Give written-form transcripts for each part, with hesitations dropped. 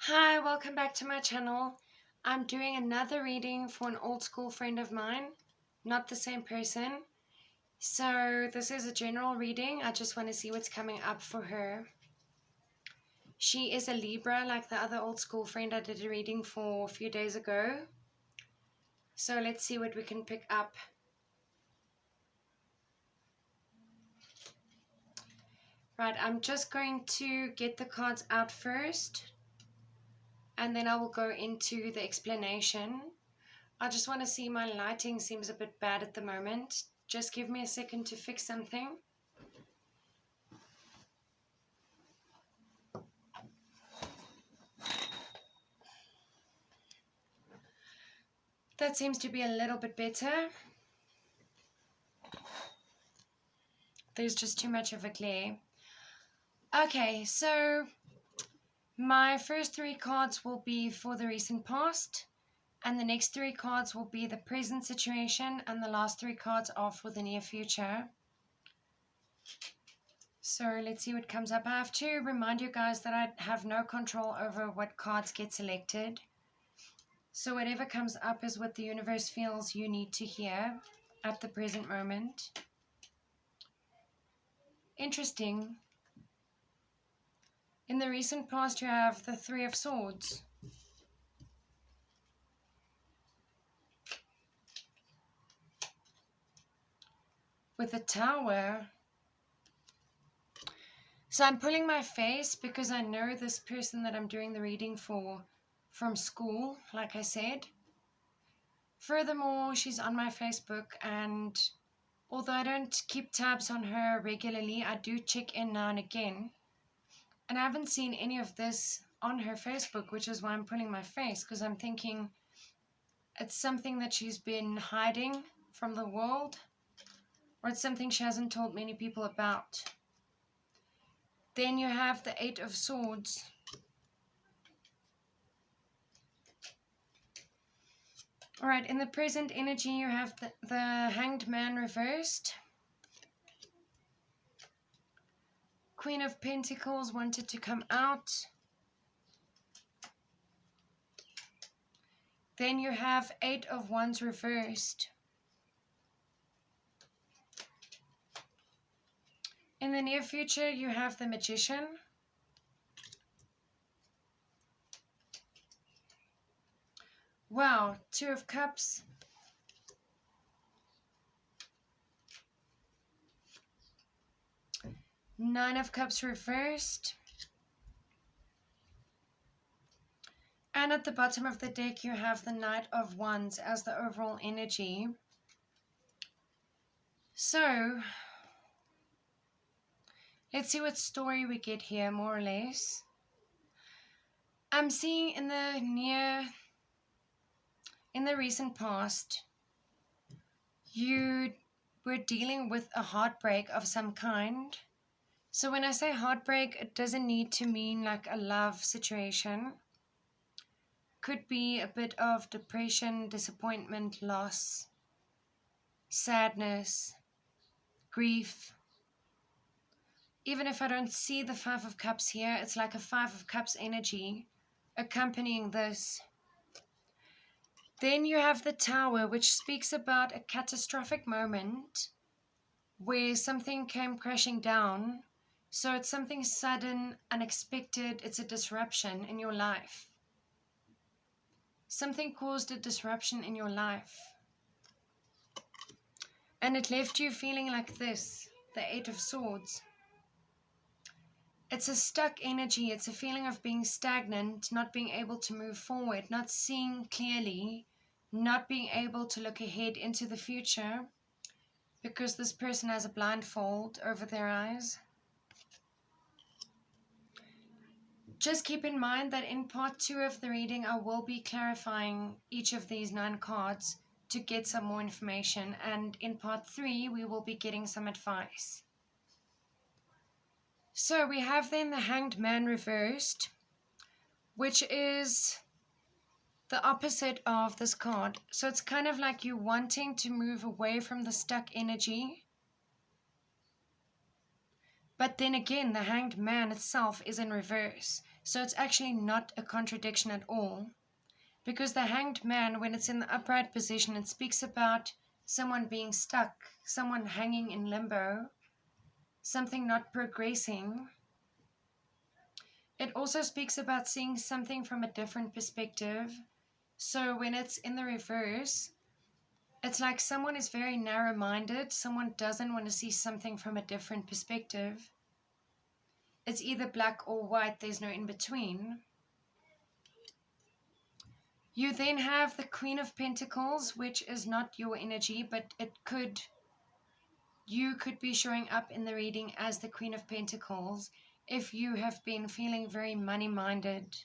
Hi, welcome back to my channel. I'm doing another reading for an old school friend of mine, not the same person. So this is a general reading. I just want to see what's coming up for her. She is a Libra, like the other old school friend I did a reading for a few days ago. So let's see what we can pick up. Right, I'm just going to get the cards out first, and then I will go into the explanation. I just want to see, my lighting seems a bit bad at the moment. Just give me a second to fix something. That seems to be a little bit better. There's just too much of a glare. Okay, so my first three cards will be for the recent past, and the next three cards will be the present situation, and the last three cards are for the near future. So let's see what comes up. I have to remind you guys that I have no control over what cards get selected. So whatever comes up is what the universe feels you need to hear at the present moment. Interesting. In the recent past, you have the Three of Swords. With the Tower. So I'm pulling my face because I know this person that I'm doing the reading for from school, like I said. Furthermore, she's on my Facebook, and although I don't keep tabs on her regularly, I do check in now and again. And I haven't seen any of this on her Facebook, which is why I'm pulling my face, because I'm thinking it's something that she's been hiding from the world, or it's something she hasn't told many people about. Then you have the Eight of Swords. Alright, in the present energy, you have the Hanged Man reversed. Queen of Pentacles wanted to come out. Then you have Eight of Wands reversed. In the near future, you have the Magician. Wow, Two of Cups. Nine of Cups reversed. And at the bottom of the deck, you have the Knight of Wands as the overall energy. So, let's see what story we get here, more or less. I'm seeing in the recent past, you were dealing with a heartbreak of some kind. So when I say heartbreak, it doesn't need to mean like a love situation. Could be a bit of depression, disappointment, loss, sadness, grief. Even if I don't see the Five of Cups here, it's like a Five of Cups energy accompanying this. Then you have the Tower, which speaks about a catastrophic moment where something came crashing down. So it's something sudden, unexpected. It's a disruption in your life. Something caused a disruption in your life. And it left you feeling like this, the Eight of Swords. It's a stuck energy. It's a feeling of being stagnant, not being able to move forward, not seeing clearly, not being able to look ahead into the future because this person has a blindfold over their eyes. Just keep in mind that in part 2 of the reading, I will be clarifying each of these 9 cards to get some more information. And in part 3, we will be getting some advice. So we have then the Hanged Man reversed, which is the opposite of this card. So it's kind of like you wanting to move away from the stuck energy. But then again, the Hanged Man itself is in reverse. So it's actually not a contradiction at all. Because the Hanged Man, when it's in the upright position, it speaks about someone being stuck, someone hanging in limbo, something not progressing. It also speaks about seeing something from a different perspective. So when it's in the reverse, it's like someone is very narrow-minded, someone doesn't want to see something from a different perspective. It's either black or white, there's no in between. You then have the Queen of Pentacles, which is not your energy, but you could be showing up in the reading as the Queen of Pentacles if you have been feeling very money-minded,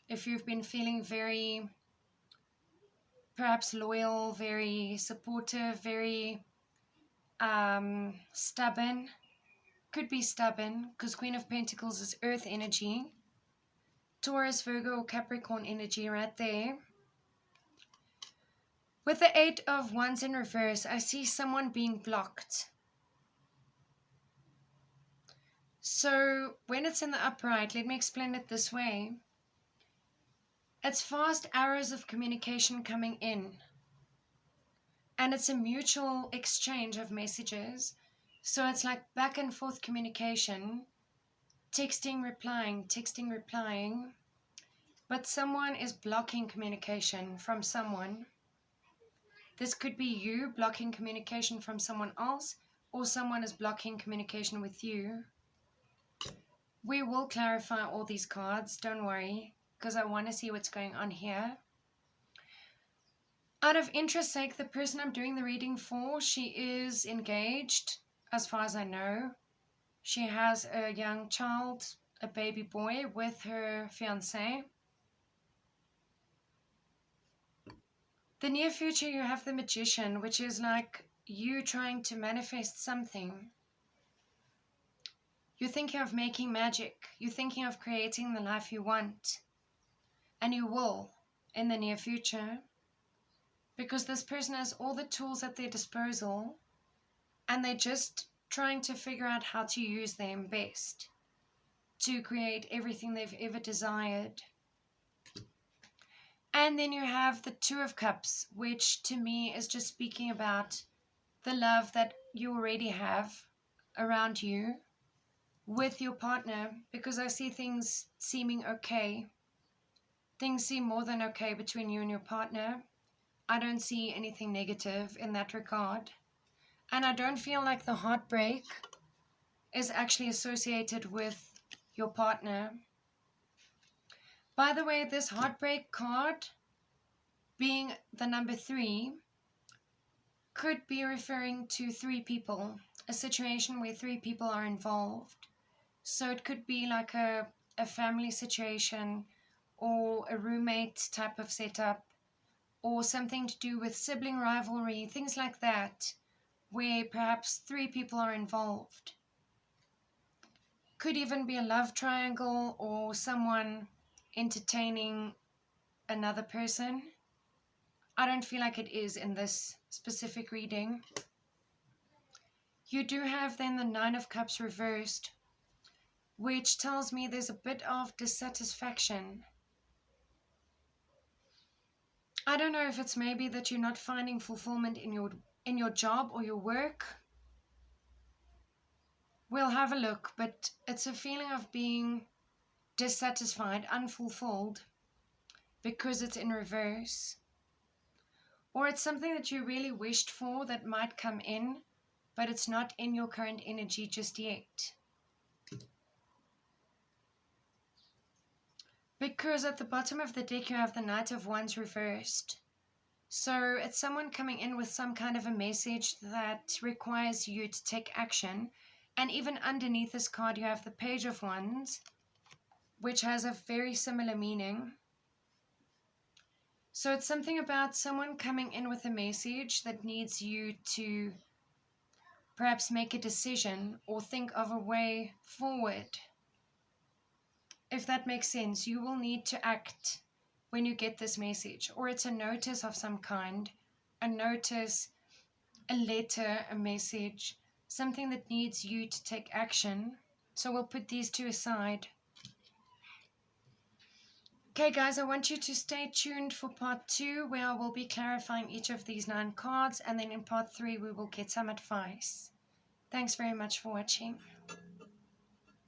if you've been feeling very perhaps loyal, very supportive, very stubborn. Could be stubborn because Queen of Pentacles is earth energy. Taurus, Virgo, or Capricorn energy right there. With the Eight of Wands in reverse, I see someone being blocked. So when it's in the upright, let me explain it this way. It's fast arrows of communication coming in. And it's a mutual exchange of messages. So it's like back and forth communication, texting, replying. But someone is blocking communication from someone. This could be you blocking communication from someone else, or someone is blocking communication with you. We will clarify all these cards, don't worry, because I want to see what's going on here. Out of interest sake, the person I'm doing the reading for, she is engaged, as far as I know. She has a young child, a baby boy, with her fiancé. The near future, you have the Magician, which is like you trying to manifest something. You're thinking of making magic. You're thinking of creating the life you want. And you will in the near future. Because this person has all the tools at their disposal. And they're just trying to figure out how to use them best. To create everything they've ever desired. And then you have the Two of Cups, which to me is just speaking about the love that you already have around you with your partner, because I see things seeming okay. Things seem more than okay between you and your partner. I don't see anything negative in that regard. And I don't feel like the heartbreak is actually associated with your partner. By the way, this heartbreak card, being the number 3, could be referring to 3 people, a situation where 3 people are involved. So it could be like a family situation or a roommate type of setup or something to do with sibling rivalry, things like that, where perhaps 3 people are involved. Could even be a love triangle or someone entertaining another person. I don't feel like it is in this specific reading. You do have then the Nine of Cups reversed, which tells me there's a bit of dissatisfaction. I don't know if it's maybe that you're not finding fulfillment in your job or your work. We'll have a look, but it's a feeling of being dissatisfied, unfulfilled, because it's in reverse. Or it's something that you really wished for that might come in, but it's not in your current energy just yet. Because at the bottom of the deck you have the Knight of Wands reversed. So it's someone coming in with some kind of a message that requires you to take action. And even underneath this card you have the Page of Wands, which has a very similar meaning. So it's something about someone coming in with a message that needs you to perhaps make a decision or think of a way forward. If that makes sense, you will need to act when you get this message. Or it's a notice of some kind, a notice, a letter, a message, something that needs you to take action. So we'll put these two aside. Okay, guys, I want you to stay tuned for part 2, where I will be clarifying each of these 9 cards, and then in part 3 we will get some advice. Thanks very much for watching.